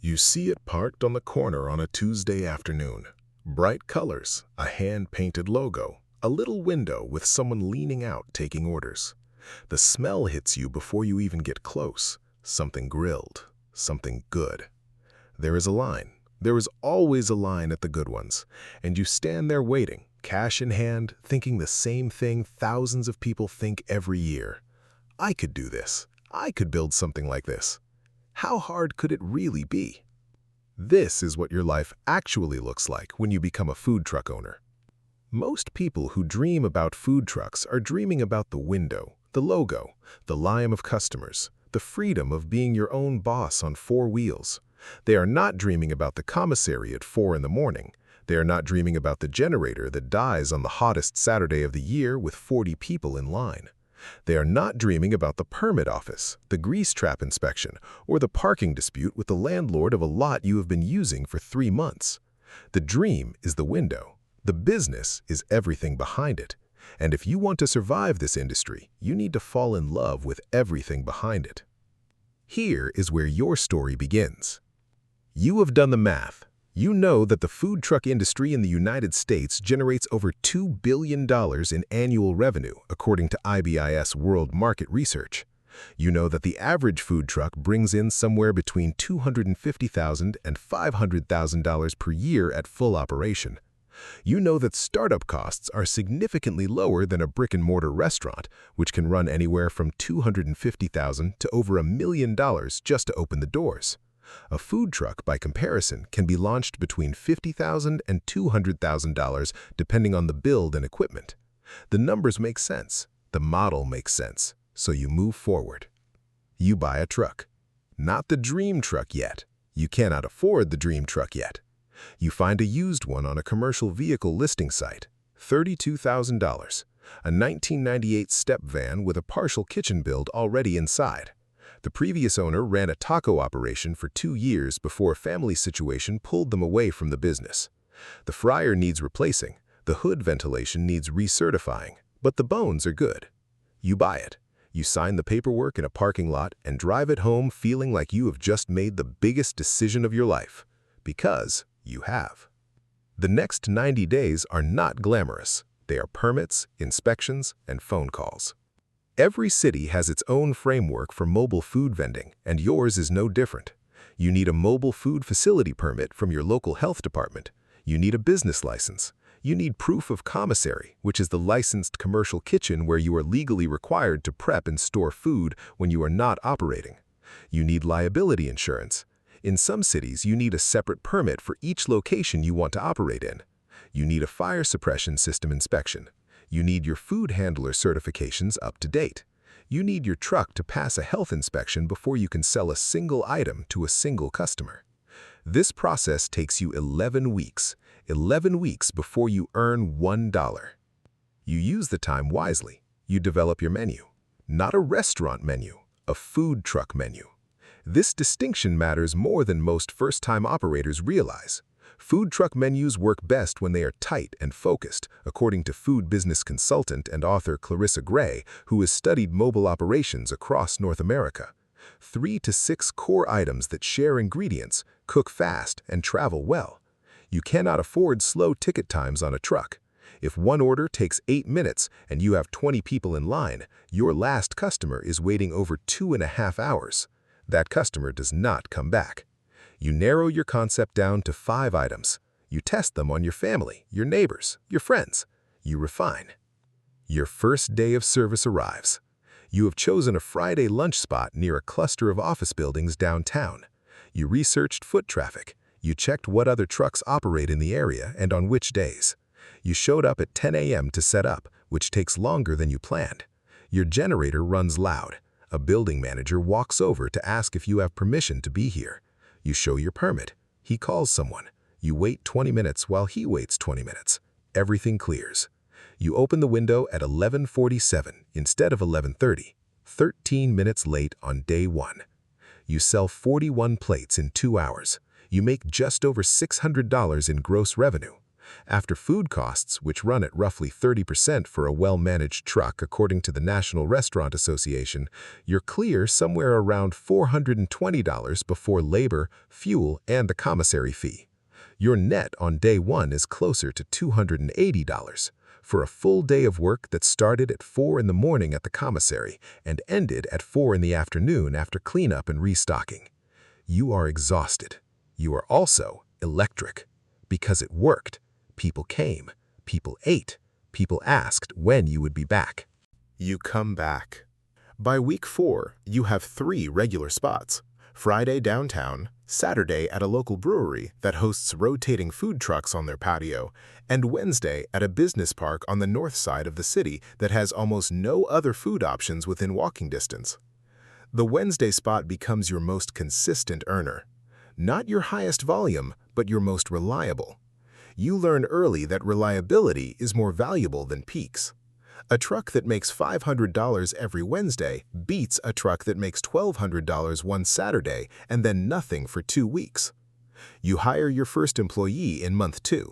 You see it parked on the corner on a Tuesday afternoon. Bright colors, a hand-painted logo, a little window with someone leaning out taking orders. The smell hits you before you even get close. Something grilled, something good. There is a line. There is always a line at the good ones, and you stand there waiting, cash in hand, thinking the same thing thousands of people think every year. I could do this. I could build something like this. How hard could it really be? This is what your life actually looks like when you become a food truck owner. Most people who dream about food trucks are dreaming about the window, the logo, the line of customers, the freedom of being your own boss on four wheels. They are not dreaming about the commissary at 4 in the morning. They are not dreaming about the generator that dies on the hottest Saturday of the year with 40 people in line. They are not dreaming about the permit office, the grease trap inspection, or the parking dispute with the landlord of a lot you have been using for 3 months. The dream is the window. The business is everything behind it. And if you want to survive this industry, you need to fall in love with everything behind it. Here is where your story begins. You have done the math. You know that the food truck industry in the United States generates over $2 billion in annual revenue, according to IBIS World Market Research. You know that the average food truck brings in somewhere between $250,000 and $500,000 per year at full operation. You know that startup costs are significantly lower than a brick-and-mortar restaurant, which can run anywhere from $250,000 to over $1 million just to open the doors. A food truck, by comparison, can be launched between $50,000 and $200,000 depending on the build and equipment. The numbers make sense. The model makes sense. So you move forward. You buy a truck. Not the dream truck yet. You cannot afford the dream truck yet. You find a used one on a commercial vehicle listing site. $32,000. A 1998 step van with a partial kitchen build already inside. The previous owner ran a taco operation for 2 years before a family situation pulled them away from the business. The fryer needs replacing, the hood ventilation needs recertifying, but the bones are good. You buy it. You sign the paperwork in a parking lot and drive it home feeling like you have just made the biggest decision of your life. Because you have. The next 90 days are not glamorous. They are permits, inspections, and phone calls. Every city has its own framework for mobile food vending, and yours is no different. You need a mobile food facility permit from your local health department. You need a business license. You need proof of commissary, which is the licensed commercial kitchen where you are legally required to prep and store food when you are not operating. You need liability insurance. In some cities, you need a separate permit for each location you want to operate in. You need a fire suppression system inspection. You need your food handler certifications up to date. You need your truck to pass a health inspection before you can sell a single item to a single customer. This process takes you 11 weeks. 11 weeks before you earn $1. You use the time wisely. You develop your menu. Not a restaurant menu, a food truck menu. This distinction matters more than most first-time operators realize. Food truck menus work best when they are tight and focused, according to food business consultant and author Clarissa Gray, who has studied mobile operations across North America. 3 to 6 core items that share ingredients, cook fast, and travel well. You cannot afford slow ticket times on a truck. If one order takes 8 minutes and you have 20 people in line, your last customer is waiting over 2.5 hours. That customer does not come back. You narrow your concept down to 5 items. You test them on your family, your neighbors, your friends. You refine. Your first day of service arrives. You have chosen a Friday lunch spot near a cluster of office buildings downtown. You researched foot traffic. You checked what other trucks operate in the area and on which days. You showed up at 10 a.m. to set up, which takes longer than you planned. Your generator runs loud. A building manager walks over to ask if you have permission to be here. You show your permit. He calls someone. You wait 20 minutes while he waits 20 minutes. Everything clears. You open the window at 11:47 instead of 11:30, 13 minutes late on day 1. You sell 41 plates in 2 hours. You make just over $600 in gross revenue. After food costs, which run at roughly 30% for a well-managed truck according to the National Restaurant Association, you're clear somewhere around $420 before labor, fuel, and the commissary fee. Your net on day one is closer to $280 for a full day of work that started at 4 in the morning at the commissary and ended at 4 in the afternoon after cleanup and restocking. You are exhausted. You are also electric. Because it worked. People came. People ate. People asked when you would be back. You come back. By week 4, you have 3 regular spots. Friday downtown, Saturday at a local brewery that hosts rotating food trucks on their patio, and Wednesday at a business park on the north side of the city that has almost no other food options within walking distance. The Wednesday spot becomes your most consistent earner. Not your highest volume, but your most reliable. You learn early that reliability is more valuable than peaks. A truck that makes $500 every Wednesday beats a truck that makes $1,200 one Saturday and then nothing for 2 weeks. You hire your first employee in month 2.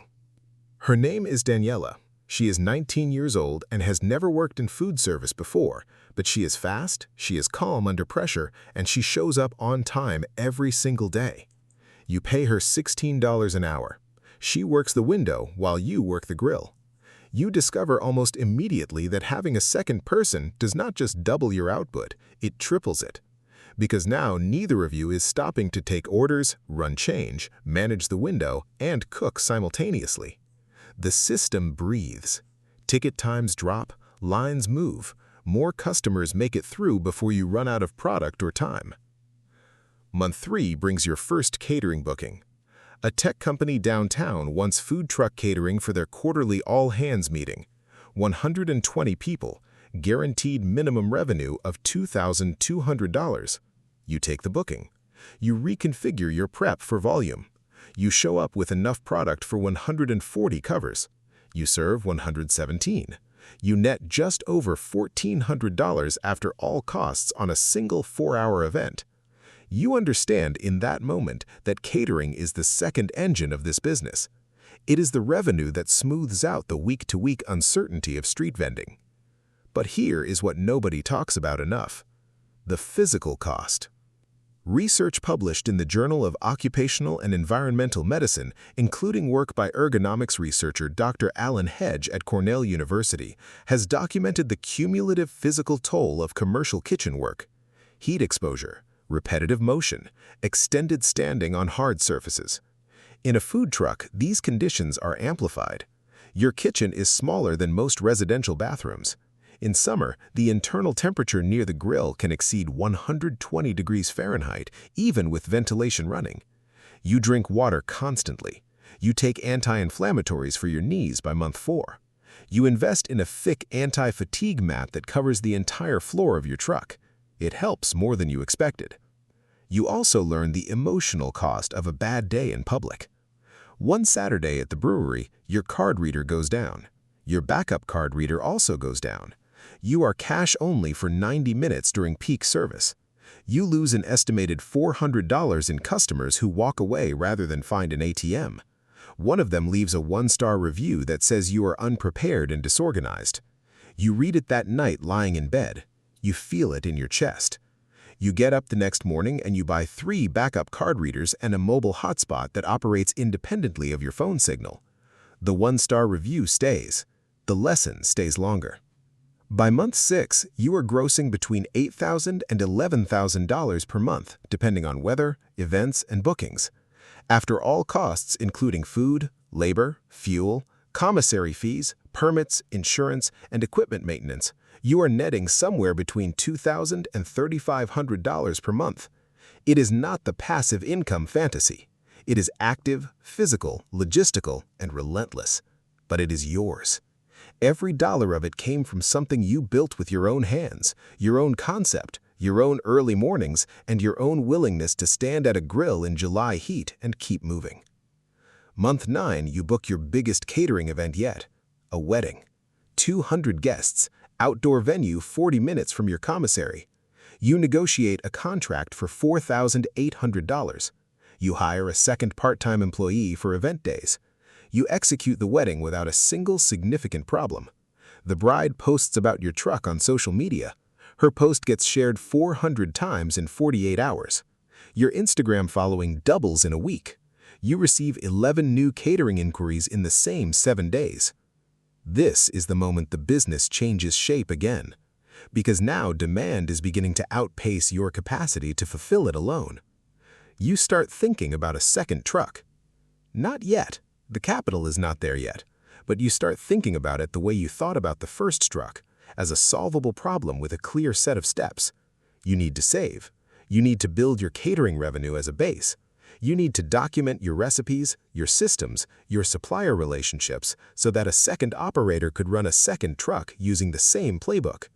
Her name is Daniela. She is 19 years old and has never worked in food service before, but she is fast, she is calm under pressure, and she shows up on time every single day. You pay her $16 an hour. She works the window while you work the grill. You discover almost immediately that having a second person does not just double your output, it triples it. Because now neither of you is stopping to take orders, run change, manage the window, and cook simultaneously. The system breathes. Ticket times drop, lines move, more customers make it through before you run out of product or time. Month 3 brings your first catering booking. A tech company downtown wants food truck catering for their quarterly all-hands meeting. 120 people, guaranteed minimum revenue of $2,200. You take the booking. You reconfigure your prep for volume. You show up with enough product for 140 covers. You serve 117. You net just over $1,400 after all costs on a single 4-hour event. You understand in that moment that catering is the second engine of this business. It is the revenue that smooths out the week-to-week uncertainty of street vending. But here is what nobody talks about enough: the physical cost. Research published in the Journal of Occupational and Environmental Medicine, including work by ergonomics researcher Dr. Alan Hedge at Cornell University, has documented the cumulative physical toll of commercial kitchen work. Heat exposure, repetitive motion, extended standing on hard surfaces. In a food truck, these conditions are amplified. Your kitchen is smaller than most residential bathrooms. In summer, the internal temperature near the grill can exceed 120 degrees Fahrenheit, even with ventilation running. You drink water constantly. You take anti-inflammatories for your knees by month 4. You invest in a thick anti-fatigue mat that covers the entire floor of your truck. It helps more than you expected. You also learn the emotional cost of a bad day in public. One Saturday at the brewery, your card reader goes down. Your backup card reader also goes down. You are cash only for 90 minutes during peak service. You lose an estimated $400 in customers who walk away rather than find an ATM. One of them leaves a 1-star review that says you are unprepared and disorganized. You read it that night lying in bed. You feel it in your chest. You get up the next morning and you buy 3 backup card readers and a mobile hotspot that operates independently of your phone signal. The 1-star review stays. The lesson stays longer. By month 6, you are grossing between $8,000 and $11,000 per month, depending on weather, events, and bookings. After all costs, including food, labor, fuel, commissary fees, permits, insurance, and equipment maintenance, you are netting somewhere between $2,000 and $3,500 per month. It is not the passive income fantasy. It is active, physical, logistical, and relentless. But it is yours. Every dollar of it came from something you built with your own hands, your own concept, your own early mornings, and your own willingness to stand at a grill in July heat and keep moving. Month 9, you book your biggest catering event yet, a wedding. 200 guests, outdoor venue 40 minutes from your commissary. You negotiate a contract for $4,800. You hire a second part-time employee for event days. You execute the wedding without a single significant problem. The bride posts about your truck on social media. Her post gets shared 400 times in 48 hours. Your Instagram following doubles in a week. You receive 11 new catering inquiries in the same 7 days. This is the moment the business changes shape again, because now demand is beginning to outpace your capacity to fulfill it alone. You start thinking about a second truck. Not yet. The capital is not there yet, but you start thinking about it the way you thought about the first truck, as a solvable problem with a clear set of steps. You need to save. You need to build your catering revenue as a base. You need to document your recipes, your systems, your supplier relationships so that a second operator could run a second truck using the same playbook.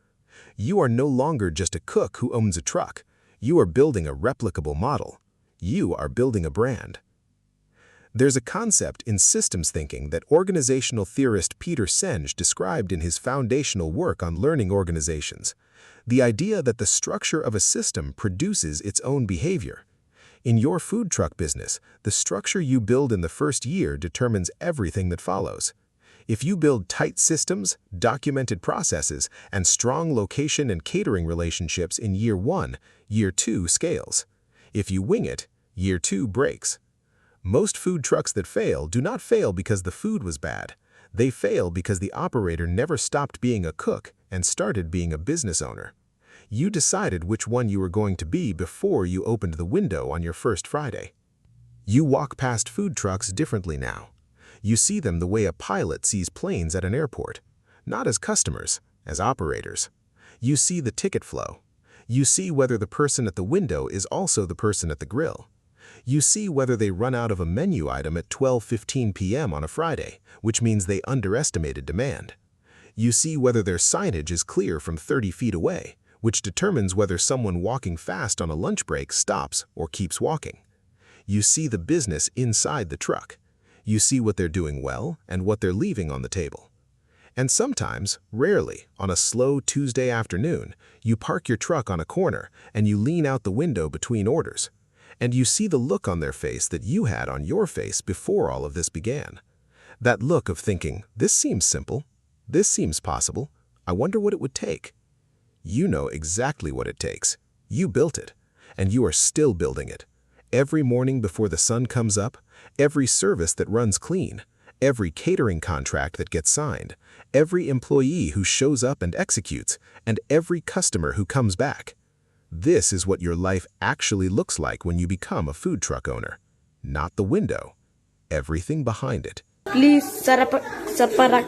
You are no longer just a cook who owns a truck. You are building a replicable model. You are building a brand. There's a concept in systems thinking that organizational theorist Peter Senge described in his foundational work on learning organizations. The idea that the structure of a system produces its own behavior. In your food truck business, the structure you build in the first year determines everything that follows. If you build tight systems, documented processes, and strong location and catering relationships in year 1, year 2 scales. If you wing it, year 2 breaks. Most food trucks that fail do not fail because the food was bad. They fail because the operator never stopped being a cook and started being a business owner. You decided which one you were going to be before you opened the window on your first Friday. You walk past food trucks differently now. You see them the way a pilot sees planes at an airport, not as customers, as operators. You see the ticket flow. You see whether the person at the window is also the person at the grill. You see whether they run out of a menu item at 12:15 p.m. on a Friday, which means they underestimated demand. You see whether their signage is clear from 30 feet away, which determines whether someone walking fast on a lunch break stops or keeps walking. You see the business inside the truck. You see what they're doing well and what they're leaving on the table. And sometimes, rarely, on a slow Tuesday afternoon, you park your truck on a corner and you lean out the window between orders. And you see the look on their face that you had on your face before all of this began. That look of thinking, this seems simple, this seems possible, I wonder what it would take. You know exactly what it takes. You built it, and you are still building it. Every morning before the sun comes up, every service that runs clean, every catering contract that gets signed, every employee who shows up and executes, and every customer who comes back. This is what your life actually looks like when you become a food truck owner. Not the window, everything behind it. Please, sarapakara.